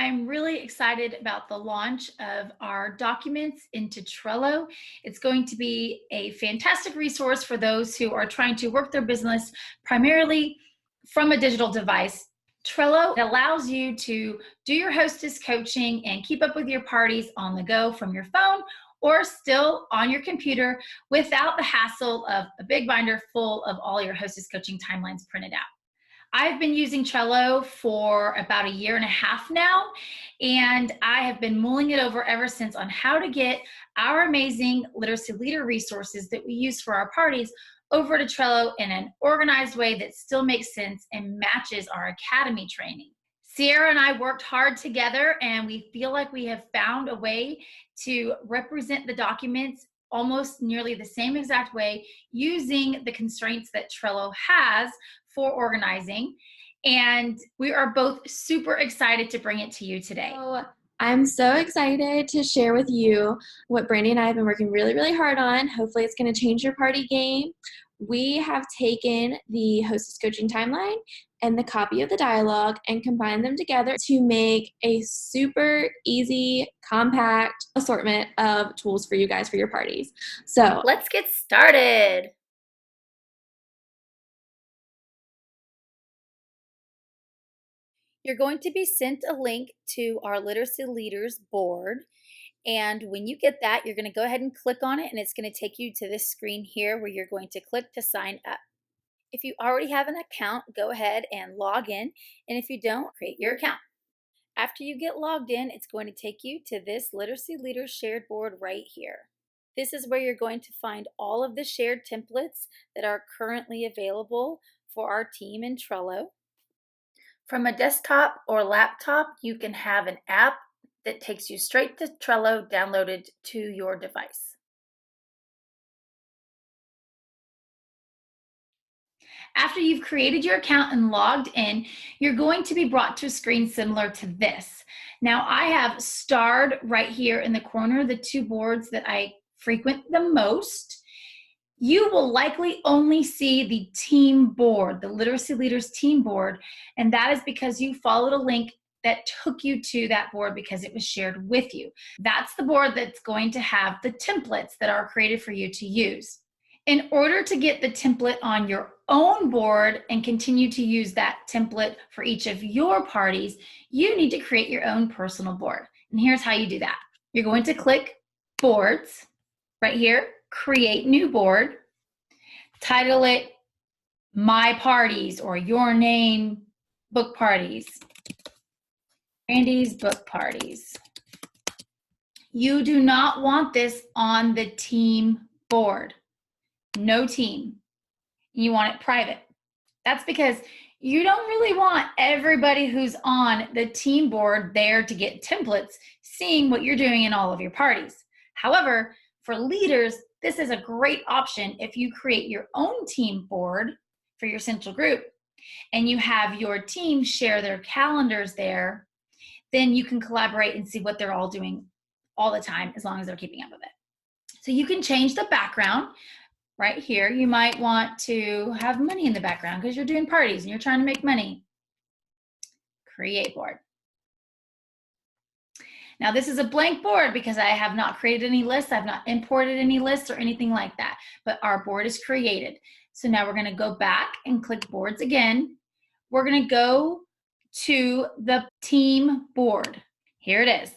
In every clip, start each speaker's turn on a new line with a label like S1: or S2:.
S1: I'm really excited about the launch of our documents into Trello. It's going to be a fantastic resource for those who are trying to work their business primarily from a digital device. Trello allows you to do your hostess coaching and keep up with your parties on the go from your phone or still on your computer without the hassle of a big binder full of all your hostess coaching timelines printed out. I've been using Trello for about a year and a half now, and I have been mulling it over ever since on how to get our amazing literacy leader resources that we use for our parties over to Trello in an organized way that still makes sense and matches our academy training. Sierra and I worked hard together, and we feel like we have found a way to represent the documents almost nearly the same exact way using the constraints that Trello has for organizing. And we are both super excited to bring it to you today.
S2: So I'm so excited to share with you what Brandy and I have been working really, really hard on. Hopefully it's going to change your party game. We have taken the Hostess Coaching Timeline and the copy of the dialogue and combined them together to make a super easy, compact assortment of tools for you guys for your parties. So
S1: let's get started. You're going to be sent a link to our Literacy Leaders board. And when you get that, you're going to go ahead and click on it, and it's going to take you to this screen here where you're going to click to sign up. If you already have an account, go ahead and log in. And if you don't, create your account. After you get logged in, it's going to take you to this Literacy Leaders shared board right here. This is where you're going to find all of the shared templates that are currently available for our team in Trello. From a desktop or laptop, you can have an app that takes you straight to Trello downloaded to your device. After you've created your account and logged in, you're going to be brought to a screen similar to this. Now, I have starred right here in the corner the two boards that I frequent the most. You will likely only see the team board, the Literacy Leaders team board, and that is because you followed a link that took you to that board because it was shared with you. That's the board that's going to have the templates that are created for you to use. In order to get the template on your own board and continue to use that template for each of your parties, you need to create your own personal board. And here's how you do that. You're going to click Boards right here, Create New Board, title it My Parties or Your Name Book Parties. Brandy's Book Parties. You do not want this on the team board. No team. You want it private. That's because you don't really want everybody who's on the team board there to get templates seeing what you're doing in all of your parties. However, for leaders, this is a great option if you create your own team board for your central group and you have your team share their calendars there. Then you can collaborate and see what they're all doing all the time as long as they're keeping up with it. So you can change the background right here. You might want to have money in the background because you're doing parties and you're trying to make money. Create board. Now this is a blank board because I have not created any lists. I've not imported any lists or anything like that, but our board is created. So now we're going to go back and click boards again. We're going to go to the team board. Here it is.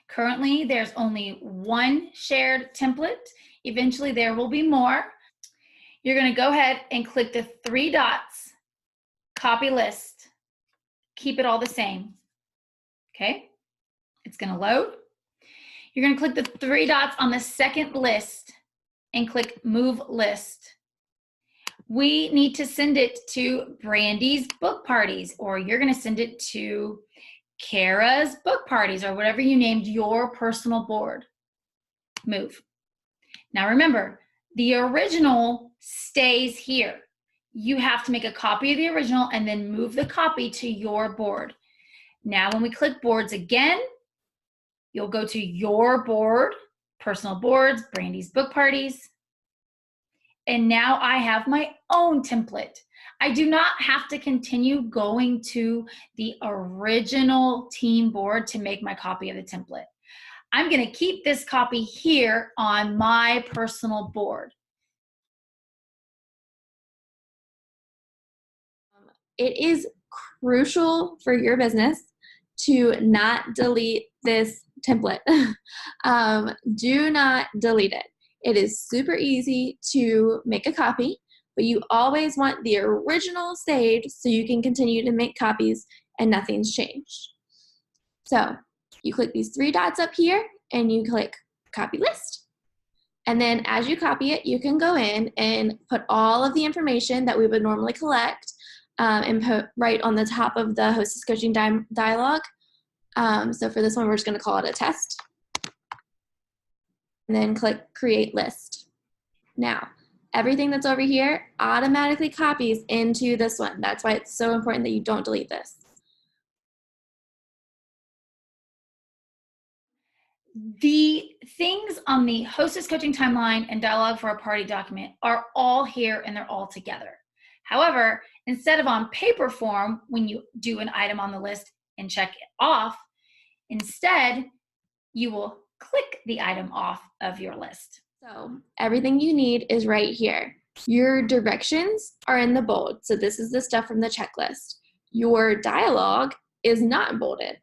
S1: Currently, there's only one shared template. Eventually, there will be more. You're going to go ahead and click the three dots, copy list, keep it all the same. Okay, it's going to load. You're going to click the three dots on the second list and click move list. We need to send it to Brandy's book parties, or you're going to send it to Kara's book parties, or whatever you named your personal board. Move. Now remember, the original stays here. You have to make a copy of the original and then move the copy to your board. Now when we click boards again, you'll go to your board, personal boards, Brandy's book parties, and now I have my own template. I do not have to continue going to the original team board to make my copy of the template. I'm going to keep this copy here on my personal board.
S2: It is crucial for your business to not delete this template. Do not delete it. It is super easy to make a copy, but you always want the original saved so you can continue to make copies and nothing's changed. So you click these three dots up here and you click copy list. And then as you copy it, you can go in and put all of the information that we would normally collect and put right on the top of the Hostess Coaching dialog. So for this one, we're just going to call it a test. And then click create list. Now, everything that's over here automatically copies into this one. That's why it's so important that you don't delete this.
S1: The things on the Hostess Coaching Timeline and Dialogue for a Party document are all here and they're all together. However, instead of on paper form, when you do an item on the list and check it off, instead, you will click the item off of your list.
S2: So everything you need is right here. Your directions are in the bold. So this is the stuff from the checklist. Your dialogue is not bolded.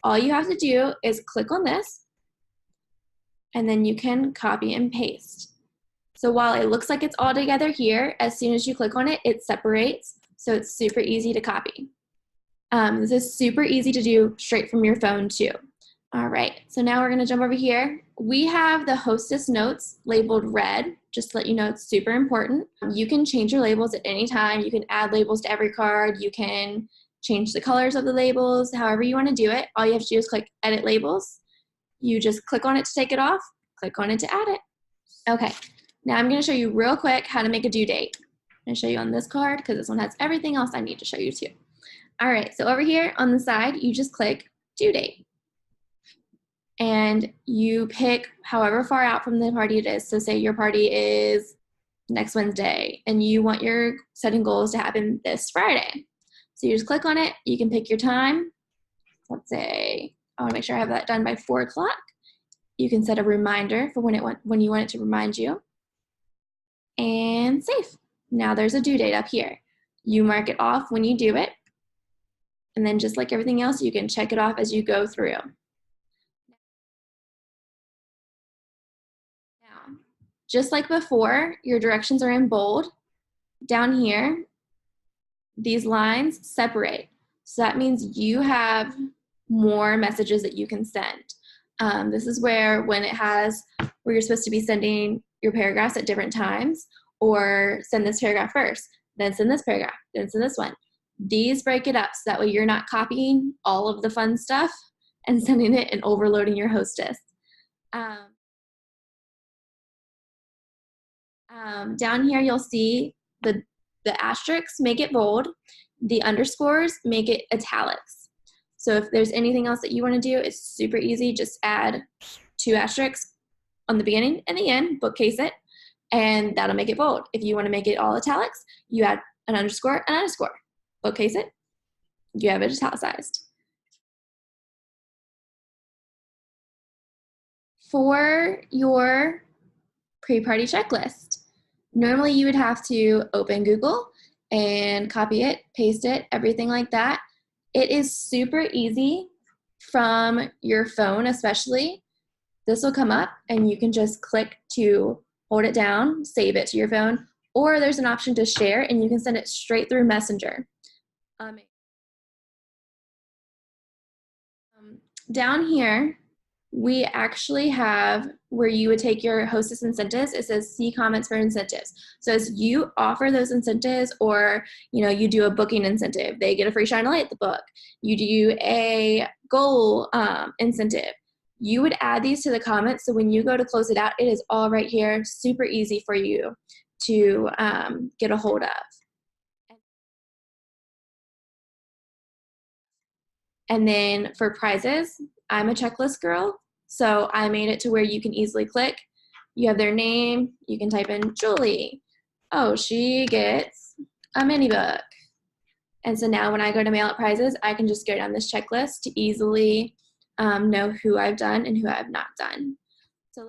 S2: All you have to do is click on this, and then you can copy and paste. So while it looks like it's all together here, as soon as you click on it, it separates. So it's super easy to copy. This is super easy to do straight from your phone too. All right, so now we're gonna jump over here. We have the Hostess notes labeled red, just to let you know it's super important. You can change your labels at any time. You can add labels to every card. You can change the colors of the labels, however you wanna do it. All you have to do is click edit labels. You just click on it to take it off, click on it to add it. Okay, now I'm gonna show you real quick how to make a due date. I'm gonna show you on this card because this one has everything else I need to show you too. All right, so over here on the side, you just click due date. And you pick however far out from the party it is. So say your party is next Wednesday and you want your setting goals to happen this Friday. So you just click on it. You can pick your time. Let's say I want to make sure I have that done by 4 o'clock. You can set a reminder for when you want it to remind you. And save. Now there's a due date up here. You mark it off when you do it. And then just like everything else, you can check it off as you go through. Just like before, your directions are in bold. Down here, these lines separate. So that means you have more messages that you can send. This is where when you're supposed to be sending your paragraphs at different times, or send this paragraph first, then send this paragraph, then send this one. These break it up so that way you're not copying all of the fun stuff and sending it and overloading your hostess. Down here, you'll see the asterisks make it bold. The underscores make it italics. So if there's anything else that you want to do, it's super easy. Just add 2 asterisks on the beginning and the end, bookcase it, and that'll make it bold. If you want to make it all italics, you add an underscore, bookcase it, you have it italicized. For your pre-party checklist, normally you would have to open Google and copy it, paste it, everything like that. It is super easy from your phone especially. This will come up and you can just click to hold it down, save it to your phone, or there's an option to share and you can send it straight through Messenger. Down here, we actually have where you would take your hostess incentives. It says see comments for incentives. So as you offer those incentives, or you do a booking incentive, they get a free shine light at the book. You do a goal incentive. You would add these to the comments. So when you go to close it out, it is all right here, super easy for you to get a hold of. And then for prizes, I'm a checklist girl, so I made it to where you can easily click. You have their name, you can type in Julie, oh, she gets a mini book. And so now when I go to mail out prizes, I can just go down this checklist to easily know who I've done and who I've not done. So